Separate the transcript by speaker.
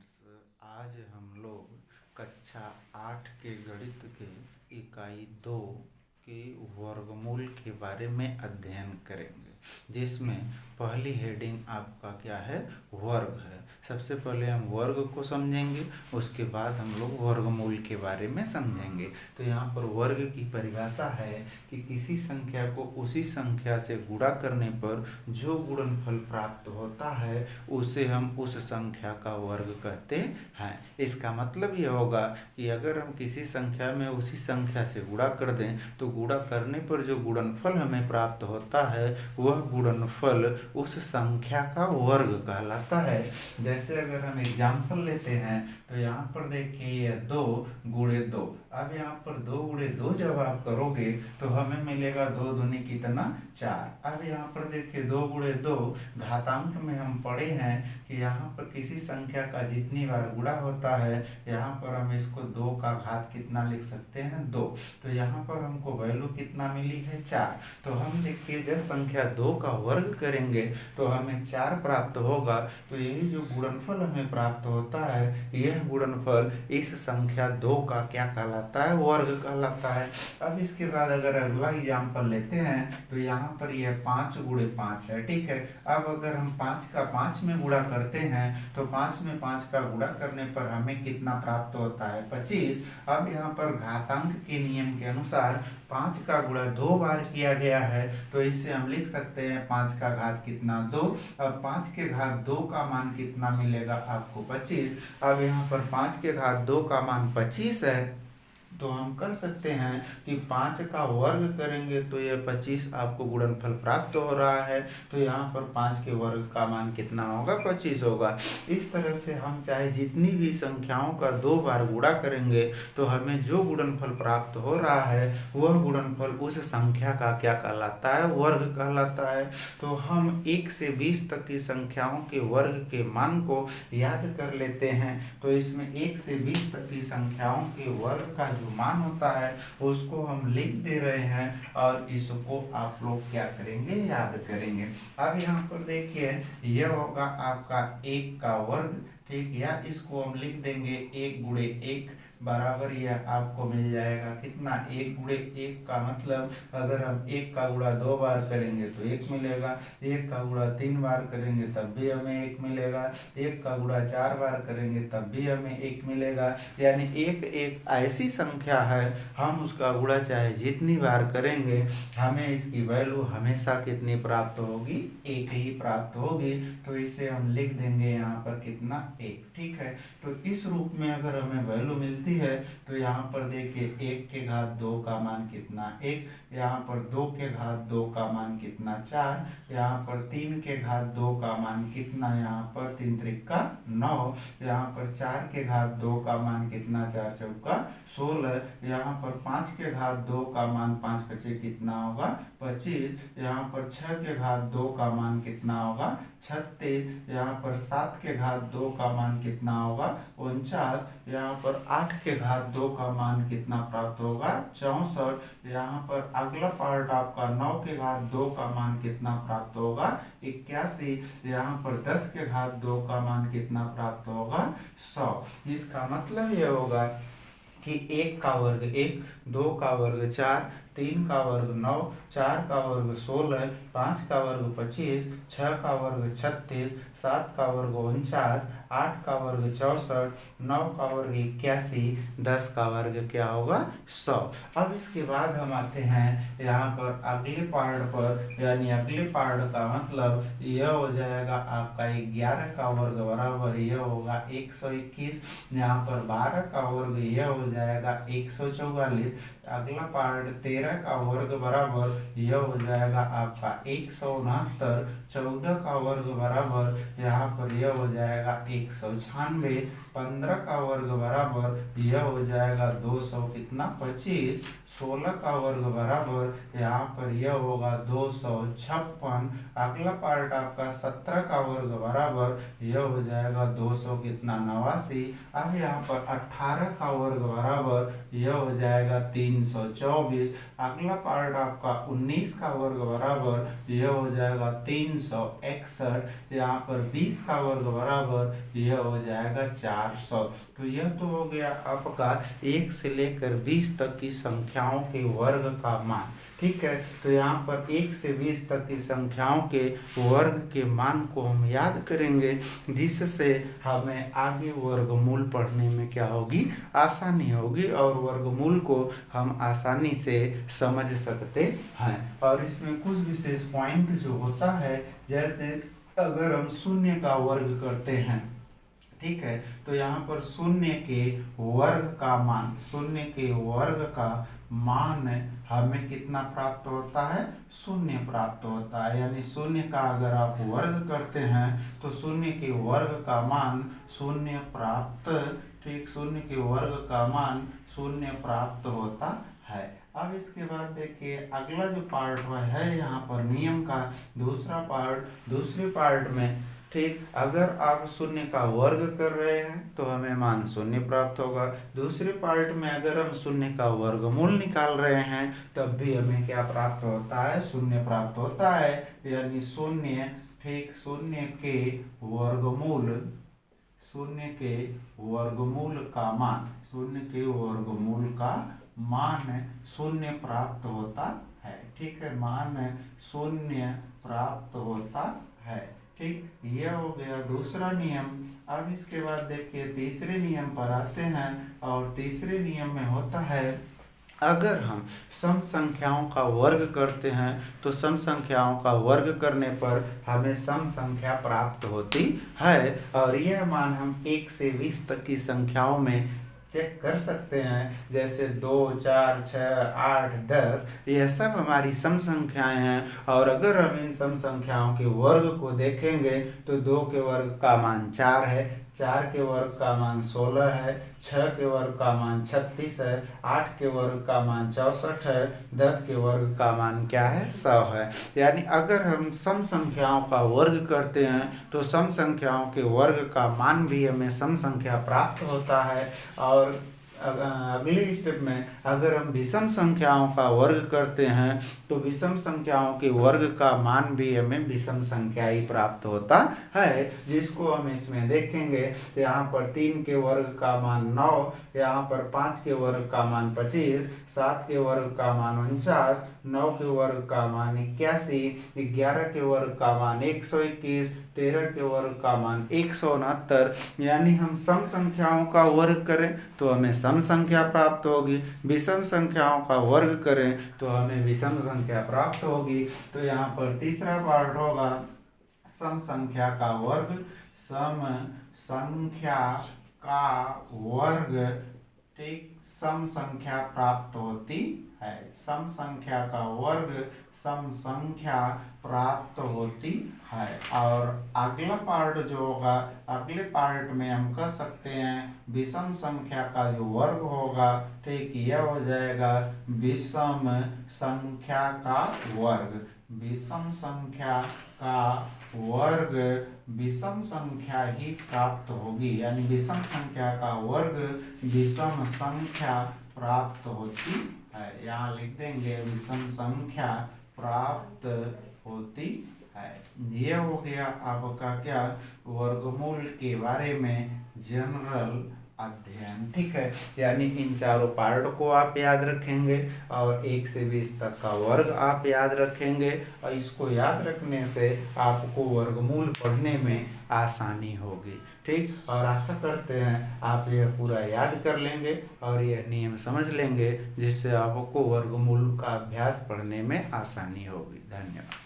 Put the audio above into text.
Speaker 1: Friends, आज हम लोग कक्षा 8 के गणित के इकाई 2 के वर्गमूल के बारे में अध्ययन करेंगे, जिसमें पहली हेडिंग आपका क्या है, वर्ग है। सबसे पहले हम वर्ग को समझेंगे, उसके बाद हम लोग वर्गमूल के बारे में समझेंगे। तो यहाँ पर वर्ग की परिभाषा है कि किसी संख्या को उसी संख्या से गुणा करने पर जो गुणनफल प्राप्त होता है उसे हम उस संख्या का वर्ग कहते हैं। इसका मतलब यह होगा कि अगर हम किसी संख्या में उसी संख्या से गुणा कर दें तो गुणा करने पर जो गुणनफल हमें प्राप्त होता है वह गुणनफल उस संख्या का वर्ग कहलाता है। जैसे अगर हम एग्जाम्पल लेते हैं तो यहाँ पर देखिए यह 2 गुणे 2। अब यहाँ पर 2 गुणे 2 जब आप करोगे तो हमें मिलेगा 2 दूनी कितना 4। अब यहाँ पर देखिए 2 गुणे 2 घातांक में हम पढ़े हैं कि यहाँ पर किसी संख्या का जितनी बार गुणा होता है यहाँ पर हम इसको 2 का घात कितना लिख सकते हैं 2। तो यहाँ पर हमको वैल्यू कितना मिली है 4। तो हम देखिए जब संख्या 2 का वर्ग करेंगे तो हमें 4 प्राप्त होगा। तो यही जो गुणनफल हमें प्राप्त होता है यह गुणनफल इस संख्या 2 का क्या कहलाता है, वर्ग कहलाता है। अब इसके बाद अगर अगला एग्जाम्पल लेते हैं तो यहाँ पर यह 5 गुणे 5 है, ठीक है। अब अगर हम 5 का 5 में गुणा करते हैं तो 5 में 5 का गुणा करने पर हमें कितना प्राप्त होता है 25। अब यहाँ पर घातांक के नियम के अनुसार 5 का गुणा 2 बार किया गया है तो इसे हम लिख सकते हैं 5 का घात कितना 2। अब 5 के घात 2 का मान कितना मिलेगा आपको 25। अब यहाँ पर 5 के घात 2 का मान 25 है तो हम कह सकते हैं कि 5 का वर्ग करेंगे तो यह 25 आपको गुणनफल प्राप्त हो रहा है। तो यहाँ पर 5 के वर्ग का मान कितना होगा 25 होगा। इस तरह से हम चाहे जितनी भी संख्याओं का 2 बार गुणा करेंगे तो हमें जो गुणनफल प्राप्त हो रहा है वह गुणनफल उस संख्या का क्या कहलाता है, वर्ग कहलाता है। तो हम 1 से 20 तक की संख्याओं के वर्ग के मान को याद कर लेते हैं। तो इसमें 1 से 20 तक की संख्याओं के वर्ग का मान होता है उसको हम लिख दे रहे हैं और इसको आप लोग क्या करेंगे, याद करेंगे। अब यहाँ पर देखिए यह होगा आपका 1 का वर्ग, ठीक, या इसको हम लिख देंगे 1 गुणे 1 बराबर यह आपको मिल जाएगा कितना 1 गुणे 1 का मतलब अगर हम 1 का गुणा 2 बार करेंगे तो 1 मिलेगा, 1 का गुणा 3 बार करेंगे तब भी हमें 1 मिलेगा, 1 का गुणा 4 बार करेंगे तब भी हमें 1 मिलेगा। यानी 1 एक ऐसी संख्या है हम उसका गुणा चाहे जितनी बार करेंगे हमें इसकी वैल्यू हमेशा कितनी प्राप्त होगी, 1 ही प्राप्त होगी। तो इसे हम लिख देंगे यहाँ पर कितना 1, ठीक है। तो इस रूप में अगर हमें वैल्यू मिलती है तो यहाँ पर देखिए 1 के घात 2 का मान कितना 1, यहाँ पर 2 के घात 2 का मान कितना 4, यहाँ पर 3 के घात 2 का मान कितना, यहाँ पर 3 त्रिका 9, यहाँ पर 4 के घात 2 का मान कितना 4 चौका 16, यहाँ पर 5 के घात 2 का मान 5 पचे कितना होगा 25, यहाँ पर 6 के घात 2 का मान कितना होगा 36, यहाँ पर 7 के घात 2 का मान कितना होगा 49, यहाँ पर 8 के घात 2 का मान कितना प्राप्त होगा 64, यहाँ पर अगला पार्ट आपका 9 के घात 2 का मान कितना प्राप्त होगा 81, यहाँ पर 10 के घात 2 का मान कितना प्राप्त होगा 100। इसका मतलब यह होगा कि 1 का वर्ग 1, 2 का वर्ग 4, 3 का वर्ग 9, 4 का वर्ग 16, 5 का वर्ग 25, 6 का वर्ग 36, 7 का वर्ग 49, 8 का वर्ग 64, 9 का वर्ग 81, 10 का वर्ग क्या होगा 100। अब इसके बाद हम आते हैं यहाँ पर अगले पार्ट पर, यानी अगले पार्ट का मतलब यह हो जाएगा आपका 11 का वर्ग बराबर यह होगा 121, यहाँ पर 12 का वर्ग यह हो जाएगा 144, अगला पार्ट 13 का वर्ग बराबर यह हो जाएगा आपका 169, 14 का वर्ग बराबर यहाँ पर यह हो जाएगा 196, 15 का वर्ग बराबर यह हो जाएगा 200 कितना 25, 16 का वर्ग बराबर यहाँ पर यह होगा 256, अगला पार्ट आपका 17 का वर्ग बराबर यह हो जाएगा 200 कितना 89। अब यहाँ पर 18 का वर्ग बराबर यह हो जाएगा 324, अगला पार्ट आपका 19 का वर्ग बराबर यह हो जाएगा 361। यहाँ पर 20 का वर्ग बराबर यह हो जाएगा 400। तो यह तो हो गया आपका 1 से लेकर 20 तक की संख्याओं के वर्ग का मान। ठीक है, तो यहाँ पर 1 से 20 तक की संख्याओं के वर्ग के मान को हम याद करेंगे, जिससे हमें आगे वर्गमूल पढ़ने में क्या होगी, आसानी होगी और वर्गमूल को हम आसानी से समझ सकते हैं। और इसमें कुछ विशेष पॉइंट जो होता है, जैसे अगर हम शून्य का वर्ग करते हैं, ठीक है, तो यहाँ पर शून्य के वर्ग का मान, शून्य के वर्ग का मान हमें कितना प्राप्त होता है, शून्य प्राप्त होता है। यानी शून्य का अगर आप वर्ग करते हैं तो शून्य के वर्ग का मान शून्य प्राप्त, ठीक, शून्य के वर्ग का मान शून्य प्राप्त होता है। अब इसके बाद देखिए अगला जो पार्ट है यहाँ पर नियम का दूसरा पार्ट, दूसरे पार्ट में, ठीक, अगर आप शून्य का वर्ग कर रहे हैं तो हमें मान शून्य प्राप्त होगा। दूसरे पार्ट में अगर हम शून्य का वर्गमूल निकाल रहे हैं तब भी हमें क्या प्राप्त होता है, शून्य प्राप्त होता है। यानी शून्य, ठीक, शून्य के वर्गमूल, शून्य के वर्गमूल का मान, शून्य के वर्गमूल का मान शून्य प्राप्त होता है। ठीक है, मान शून्य प्राप्त होता है। ठीक, यह हो गया दूसरा नियम। अब इसके बाद देखिए तीसरे नियम पर आते हैं और तीसरे नियम में होता है, अगर हम सम संख्याओं का वर्ग करते हैं तो सम संख्याओं का वर्ग करने पर हमें सम संख्या प्राप्त होती है। और यह मान हम 1 से 20 तक की संख्याओं में चेक कर सकते हैं, जैसे 2, 4, 6, 8, 10, यह सब हमारी सम संख्याएं हैं। और अगर हम इन सम संख्याओं के वर्ग को देखेंगे तो 2 के वर्ग का मान 4 है, 4 के वर्ग का मान 16 है, 6 के वर्ग का मान 36 है, 8 के वर्ग का मान 64 है, 10 के वर्ग का मान क्या है, 100 है। यानी अगर हम सम संख्याओं का वर्ग करते हैं तो सम संख्याओं के वर्ग का मान भी हमें सम संख्या प्राप्त होता है। और अगले स्टेप में अगर हम विषम संख्याओं का वर्ग करते हैं तो विषम संख्याओं के वर्ग का मान भी हमें विषम संख्या ही प्राप्त होता है, जिसको हम इसमें देखेंगे। यहाँ पर 3 के वर्ग का मान 9, यहाँ पर 5 के वर्ग का मान 25, 7 के वर्ग का मान 49, 9 के वर्ग का मान 81, 11 के वर्ग का मान 121, 13 के वर्ग का मान 169। यानी हम सम संख्याओं का वर्ग करें तो हमें सम संख्या प्राप्त होगी, विषम संख्याओं का वर्ग करें तो हमें विषम संख्या प्राप्त होगी। तो यहाँ पर तीसरा पार्ट होगा सम संख्या का वर्ग, सम संख्या का वर्ग, ठीक, सम संख्या प्राप्त होती है, सम संख्या का वर्ग सम संख्या प्राप्त होती है। और अगला पार्ट जो होगा, अगले पार्ट में हम कह सकते हैं विषम संख्या का जो वर्ग होगा, ठीक, यह हो जाएगा विषम संख्या का वर्ग, विषम संख्या का वर्ग विषम संख्या ही प्राप्त होगी। यानी विषम संख्या का वर्ग विषम संख्या प्राप्त होती है। यहाँ लिख देंगे विषम संख्या प्राप्त होती है। यह हो गया आपका क्या, वर्गमूल के बारे में जनरल अध्ययन। ठीक है, यानी इन चारों पार्ट को आप याद रखेंगे और 1 से 20 तक का वर्ग आप याद रखेंगे और इसको याद रखने से आपको वर्गमूल पढ़ने में आसानी होगी। ठीक, और आशा करते हैं आप यह पूरा याद कर लेंगे और यह नियम समझ लेंगे, जिससे आपको वर्गमूल का अभ्यास पढ़ने में आसानी होगी। धन्यवाद।